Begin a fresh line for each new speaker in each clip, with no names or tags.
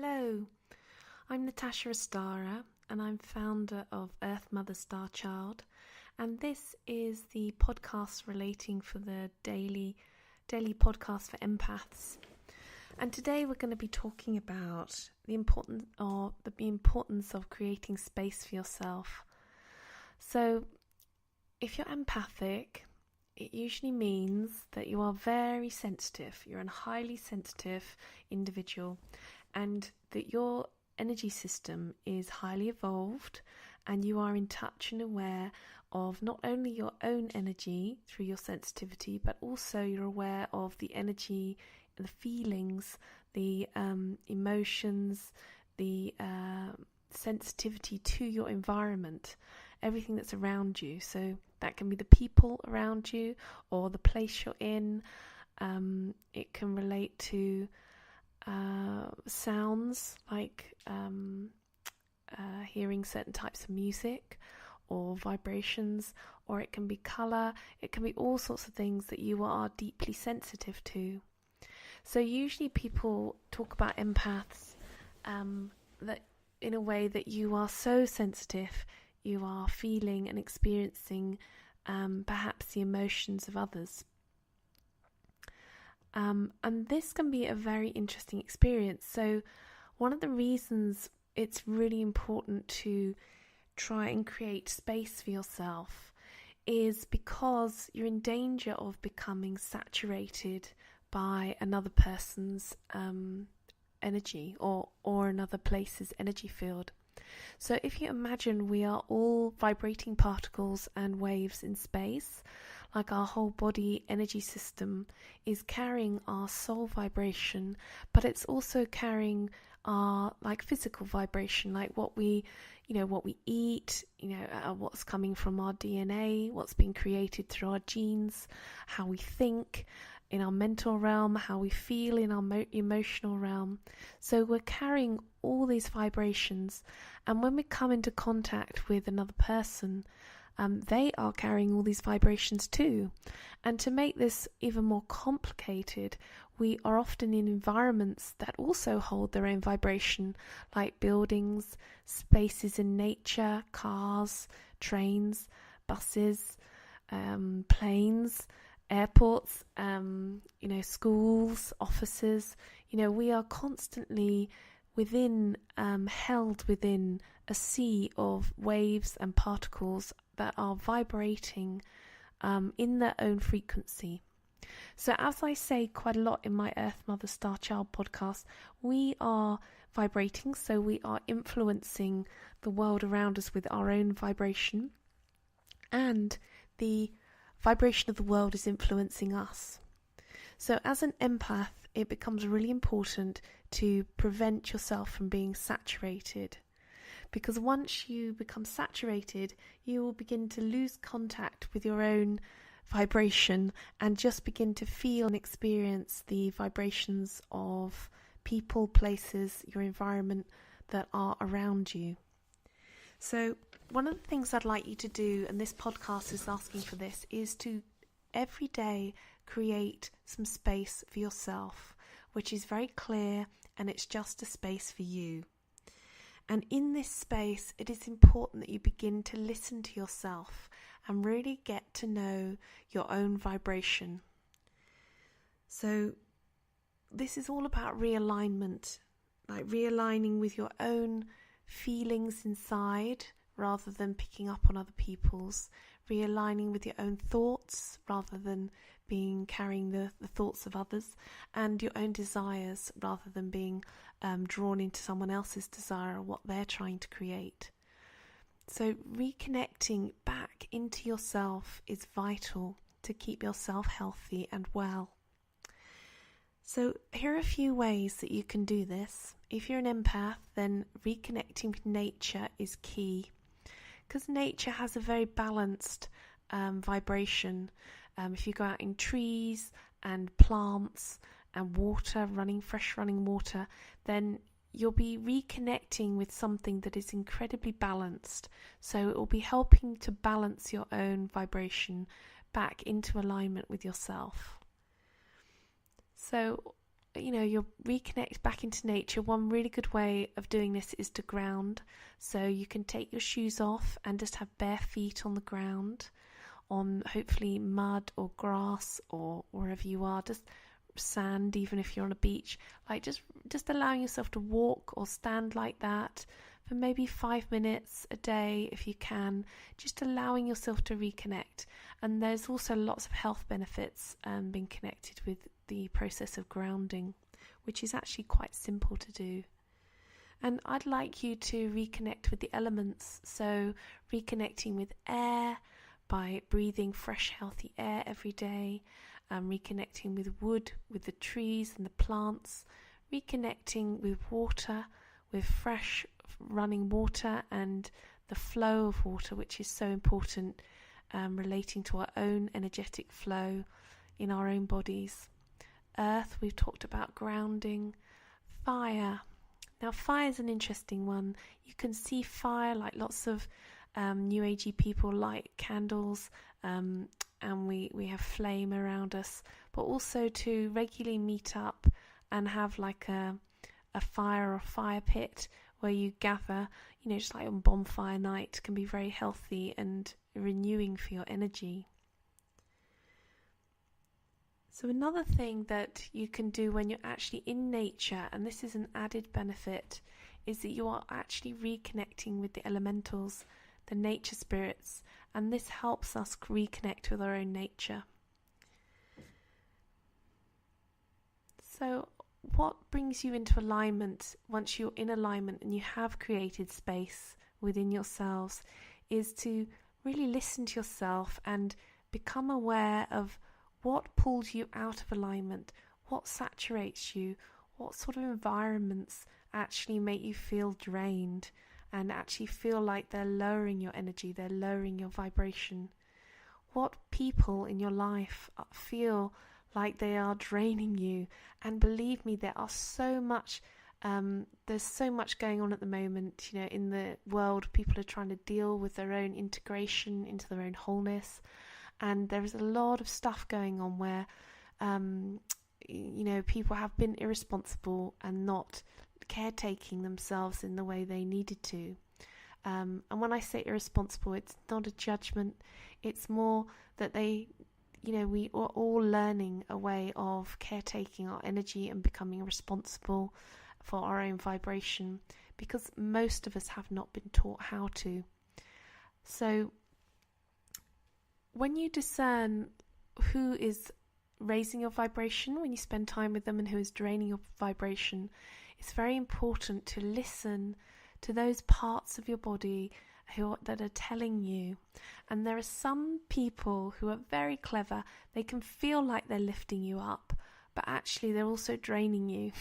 Hello, I'm Natasha Astara and I'm founder of Earth Mother Star Child, and this is the podcast relating for the daily podcast for empaths. And today we're going to be talking about the importance of creating space for yourself. So if you're empathic, it usually means that you are very sensitive. You're a highly sensitive individual, and that your energy system is highly evolved, and you are in touch and aware of not only your own energy through your sensitivity, but also you're aware of the energy, the feelings, the emotions, the sensitivity to your environment, everything that's around you. So that can be the people around you or the place you're in. It can relate to sounds like hearing certain types of music or vibrations, or it can be colour. It can be all sorts of things that you are deeply sensitive to. So usually people talk about empaths that in a way that you are so sensitive, you are feeling and experiencing perhaps the emotions of others. And this can be a very interesting experience. So one of the reasons it's really important to try and create space for yourself is because you're in danger of becoming saturated by another person's energy or another place's energy field. So if you imagine we are all vibrating particles and waves in space, like our whole body energy system is carrying our soul vibration, but it's also carrying our physical vibration, like what we eat, what's coming from our DNA, what's being created through our genes, how we think in our mental realm, how we feel in our emotional realm. So we're carrying all these vibrations, and when we come into contact with another person, they are carrying all these vibrations too. And to make this even more complicated, we are often in environments that also hold their own vibration, like buildings, spaces in nature, cars, trains, buses, planes, airports, schools, offices. We are constantly held within a sea of waves and particles that are vibrating in their own frequency. So as I say quite a lot in my Earth Mother Star Child podcast, we are vibrating, so we are influencing the world around us with our own vibration, and the vibration of the world is influencing us. So as an empath, it becomes really important to prevent yourself from being saturated, because once you become saturated, you will begin to lose contact with your own vibration and just begin to feel and experience the vibrations of people, places, your environment that are around you. So one of the things I'd like you to do, and this podcast is asking for this, is to every day create some space for yourself, which is very clear, and it's just a space for you. And in this space, it is important that you begin to listen to yourself and really get to know your own vibration. So this is all about realignment, like realigning with your own feelings inside rather than picking up on other people's, realigning with your own thoughts rather than carrying the thoughts of others, and your own desires rather than being drawn into someone else's desire or what they're trying to create. So reconnecting back into yourself is vital to keep yourself healthy and well. So here are a few ways that you can do this. If you're an empath, then reconnecting with nature is key, because nature has a very balanced vibration. If you go out in trees and plants and water, fresh running water, then you'll be reconnecting with something that is incredibly balanced. So it will be helping to balance your own vibration back into alignment with yourself. So you'll reconnect back into nature, one really good way of doing this is to ground. So you can take your shoes off and just have bare feet on the ground, on hopefully mud or grass or wherever you are, just sand, even if you're on a beach. Like just allowing yourself to walk or stand like that for maybe 5 minutes a day if you can, just allowing yourself to reconnect. And there's also lots of health benefits being connected with the process of grounding, which is actually quite simple to do. And I'd like you to reconnect with the elements, so reconnecting with air by breathing fresh, healthy air every day, reconnecting with wood, with the trees and the plants, reconnecting with water, with fresh running water and the flow of water, which is so important, relating to our own energetic flow in our own bodies. Earth, we've talked about grounding. Fire. Now, fire is an interesting one. You can see fire, like lots of New Agey people light candles, and we have flame around us, but also to regularly meet up and have like a fire or fire pit where you gather, just like on bonfire night, can be very healthy and renewing for your energy. So another thing that you can do when you're actually in nature, and this is an added benefit, is that you are actually reconnecting with the elementals, the nature spirits, and this helps us reconnect with our own nature. So what brings you into alignment once you're in alignment and you have created space within yourselves is to really listen to yourself and become aware of what pulls you out of alignment, what saturates you, what sort of environments actually make you feel drained and actually feel like they're lowering your energy, they're lowering your vibration. What people in your life feel like they are draining you. And believe me, there are so much, there's so much going on at the moment, in the world. People are trying to deal with their own integration into their own wholeness. And there is a lot of stuff going on where, people have been irresponsible and not caretaking themselves in the way they needed to. And when I say irresponsible, it's not a judgment. It's more that we are all learning a way of caretaking our energy and becoming responsible for our own vibration, because most of us have not been taught how to. So when you discern who is raising your vibration when you spend time with them and who is draining your vibration, it's very important to listen to those parts of your body that are telling you. And there are some people who are very clever. They can feel like they're lifting you up, but actually they're also draining you.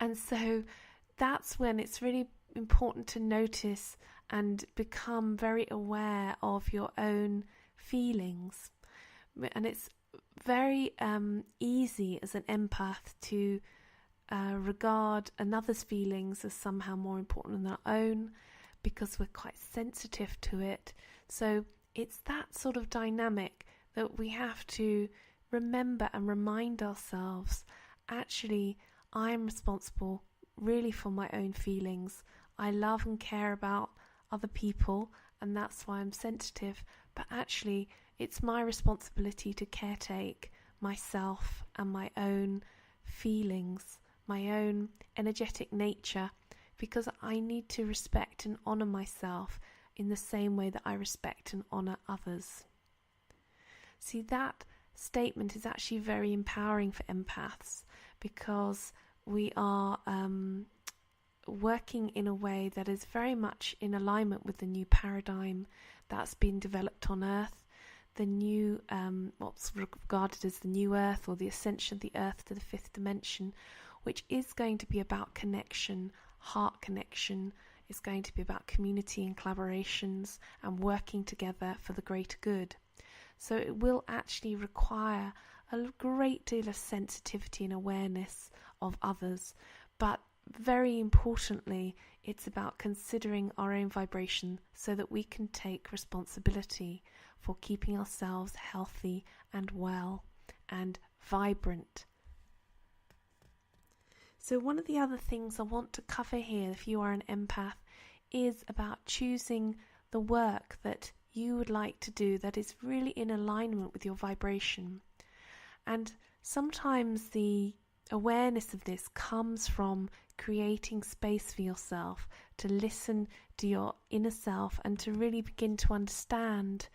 And so that's when it's really important to notice and become very aware of your own feelings. And it's very easy as an empath to regard another's feelings as somehow more important than our own, because we're quite sensitive to it. So it's that sort of dynamic that we have to remember and remind ourselves, actually, I'm responsible really for my own feelings. I love and care about other people, and that's why I'm sensitive. But actually, it's my responsibility to caretake myself and my own feelings, my own energetic nature, because I need to respect and honour myself in the same way that I respect and honour others. See, that statement is actually very empowering for empaths, because we are working in a way that is very much in alignment with the new paradigm that's been developed on Earth, the new, what's regarded as the new Earth, or the ascension of the Earth to the fifth dimension, which is going to be about connection, heart connection. It's going to be about community and collaborations and working together for the greater good. So it will actually require a great deal of sensitivity and awareness of others, but very importantly, it's about considering our own vibration so that we can take responsibility for keeping ourselves healthy and well and vibrant. So one of the other things I want to cover here, if you are an empath, is about choosing the work that you would like to do that is really in alignment with your vibration. And sometimes the awareness of this comes from creating space for yourself to listen to your inner self and to really begin to understand,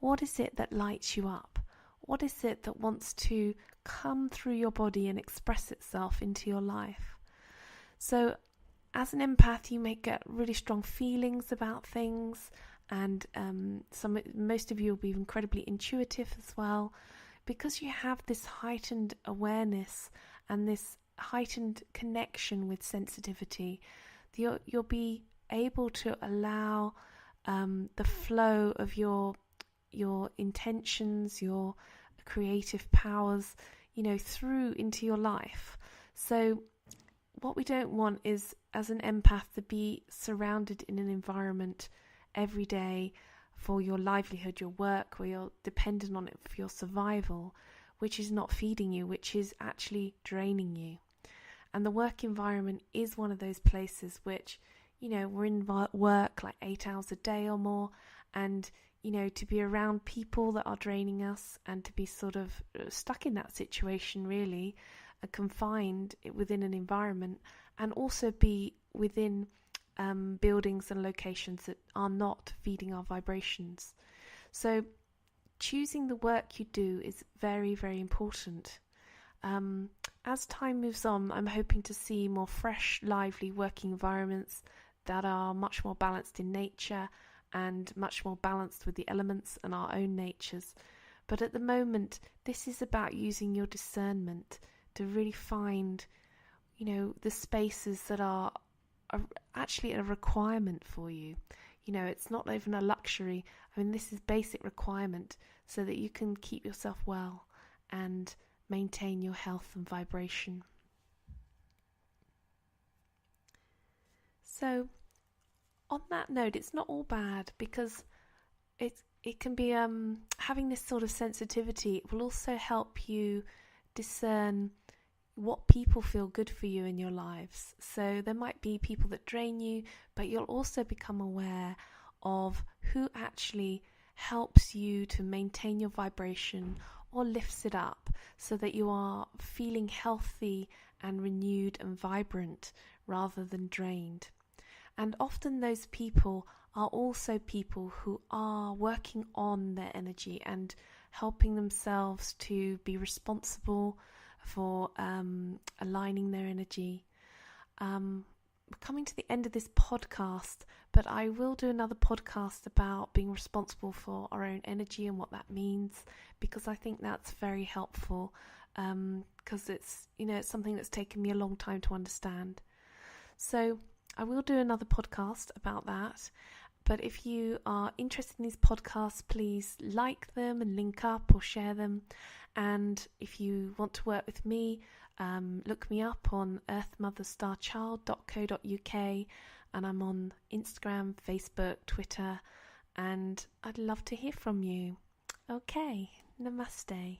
what is it that lights you up? What is it that wants to come through your body and express itself into your life? So as an empath, you may get really strong feelings about things, and most of you will be incredibly intuitive as well, because you have this heightened awareness and this heightened connection with sensitivity. You'll be able to allow the flow of your intentions, your creative powers, through into your life. So what we don't want is, as an empath, to be surrounded in an environment every day for your livelihood, your work, where you're dependent on it for your survival, which is not feeding you, which is actually draining you. And the work environment is one of those places which, we're in work like 8 hours a day or more, and to be around people that are draining us and to be sort of stuck in that situation, really, confined within an environment, and also be within buildings and locations that are not feeding our vibrations. So choosing the work you do is very, very important. As time moves on, I'm hoping to see more fresh, lively working environments that are much more balanced in nature and much more balanced with the elements and our own natures. But at the moment, this is about using your discernment to really find, the spaces that are actually a requirement for you. It's not even a luxury. This is basic requirement so that you can keep yourself well and maintain your health and vibration. So on that note, it's not all bad, because it can be having this sort of sensitivity will also help you discern what people feel good for you in your lives. So there might be people that drain you, but you'll also become aware of who actually helps you to maintain your vibration or lifts it up, so that you are feeling healthy and renewed and vibrant rather than drained. And often those people are also people who are working on their energy and helping themselves to be responsible for aligning their energy. We're coming to the end of this podcast, but I will do another podcast about being responsible for our own energy and what that means, because I think that's very helpful, because it's something that's taken me a long time to understand. So I will do another podcast about that. But if you are interested in these podcasts, please like them and link up or share them. And if you want to work with me, look me up on earthmotherstarchild.co.uk, and I'm on Instagram, Facebook, Twitter, and I'd love to hear from you. Okay, namaste.